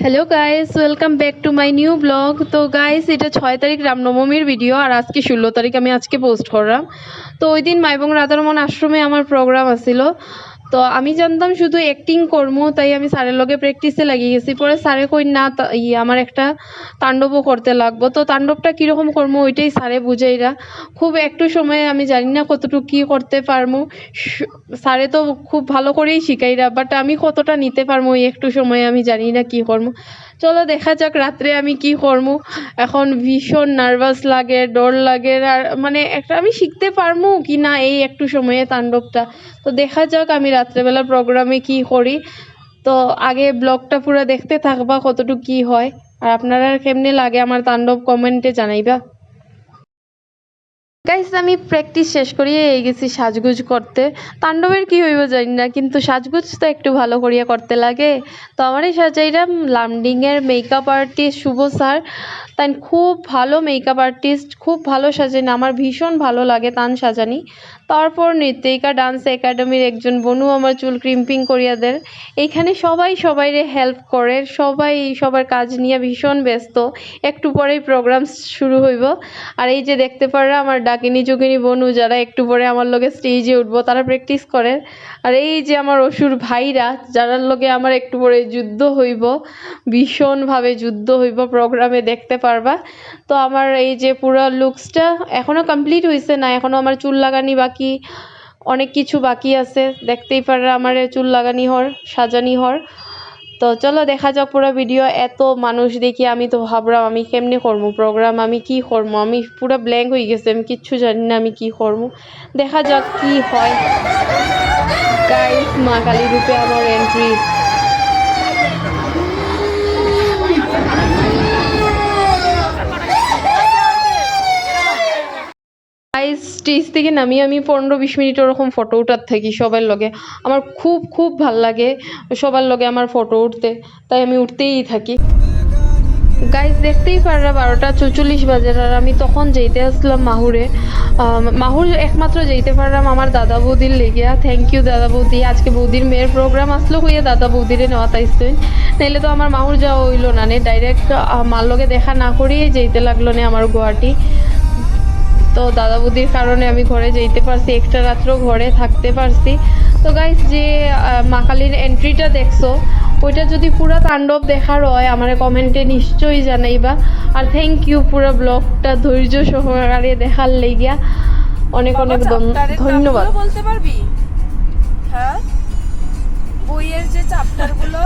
Hello guys, welcome back to my new blog. তো guys, এটা 6 তারিখ রামনবমীর ভিডিও আর আজকে 16 তারিখ আমি আজকে পোস্ট করলাম। তো ওই দিন মাইবং রাধারমন আশ্রমে আমার প্রোগ্রাম আছিল। তো আমি জানতাম শুধু অ্যাক্টিং করবো, তাই আমি স্যারের লগে প্র্যাকটিসে লাগিয়ে গেছি। পরে স্যারে কই না আমার একটা তাণ্ডবও করতে লাগবো। তো তাণ্ডবটা কীরকম করবো ওইটাই স্যারে বুঝাইরা। খুব একটু সময়ে আমি জানি না কতটুকু কী করতে পারবো। স্যারে তো খুব ভালো করেই শিখাইরা, বাট আমি কতটা নিতে পারবো ওই একটু সময়ে আমি জানি না কী করবো। চলো দেখা যাক রাত্রে আমি কি করবো। এখন ভীষণ নার্ভাস লাগে, ডর লাগে, আর মানে একটা আমি শিখতে পারবো কি না এই একটু সময়ে তাণ্ডবটা। তো দেখা যাক আমি রাত্রেবেলা প্রোগ্রামে কি করি। তো আগে ব্লগটা পুরো দেখতে থাকবা কতটুকু কি হয়, আর আপনারা কেমনে লাগে আমার তাণ্ডব কমেন্টে জানাইবা। গাইস, আমি প্র্যাকটিস শেষ করিয়ে গেছি সাজগুজ করতে। তাণ্ডবের কি হইব জানি না, কিন্তু সাজগুজ তো একটু ভালো করিয়া করতে লাগে। তো আমারই সাজাইরাম লামডিংয়ের মেকআপ আর্টিস্ট শুভ স্যার। তাই খুব ভালো মেকআপ আর্টিস্ট, খুব ভালো সাজেন, আমার ভীষণ ভালো লাগে তান সাজানি। তারপর নৃত্যিকা ডান্স একাডেমির একজন বনু আমার চুল ক্রিম্পিং করিয়া দেয়। এইখানে সবাই সবাইরে হেল্প করে, সবাই সবার কাজ নিয়ে ভীষণ ব্যস্ত। একটু পরেই প্রোগ্রাম শুরু হইব। আর এই যে দেখতে পাররা আমার ডাকিনী যোগিনী বনু, যারা একটু পরে আমার লগে স্টেজে উঠবো, তারা প্র্যাকটিস করে। আর এই যে আমার অসুর ভাইরা, যারার লগে আমার একটু পরে যুদ্ধ হইব, ভীষণভাবে যুদ্ধ হইব, প্রোগ্রামে দেখতে পারবা। তো আমার এই যে পুরো লুকসটা এখনো কমপ্লিট হয়েছে না, এখনো আমার চুল লাগানি বাকি, অনেক কিছু বাকি আছে। দেখতেই পাররা আমার চুল লাগানি হর, সাজানি হর। তো চলো দেখা যাক পুরো ভিডিও। এত মানুষ দেখি আমি তো ভাবলাম আমি কেমনে করবো প্রোগ্রাম, আমি কি করবো, আমি পুরো ব্ল্যাঙ্ক হয়ে গেছে, আমি কিচ্ছু জানি না আমি কি করবো। দেখা যাক কি হয়। গাইস, মা কালী রূপে আমার এন্ট্রি। স্টেজ থেকে নামিয়ে আমি 15-20 মিনিট ওরকম ফটো উঠার থাকি সবার লগে। আমার খুব খুব ভাল লাগে সবার লগে আমার ফটো উঠতে, তাই আমি উঠতেই থাকি। গাইজ দেখতেই পাররা 12:44 বাজে, আর আমি তখন যেতে আসলাম মাহুরে। মাহুর একমাত্র যেতে পারলাম আমার দাদা বৌদির লেগিয়া। থ্যাংক ইউ দাদা বৌদি, আজকে বৌদির মেয়ের প্রোগ্রাম আসলো হইয়া দাদা বৌদিরে নেওয়া তাইছে, নাইলে তো আমার মাহুর যাওয়া হইলো না। ডাইরেক্ট মার লগে দেখা না করিয়ে যেতে লাগলো না আমার গুয়াহাটি। তো দাদা বৌদির কারণে আমি ঘরে যেতে পারছি, একটা রাত্র ঘরে থাকতে পারছি। তো গাইস, যে মা কালীর এন্ট্রিটা দেখছো, ওইটা যদি পুরো তাণ্ডব দেখার হয় আমার কমেন্টে নিশ্চয়ই জানাইবা। আর থ্যাংক ইউ পুরো ব্লগটা ধৈর্য সহকারে দেখার লেগিয়া, অনেক অনেক ধন্যবাদ। বলতে পারবি? হ্যাঁ, বইয়ের যে চ্যাপ্টারগুলো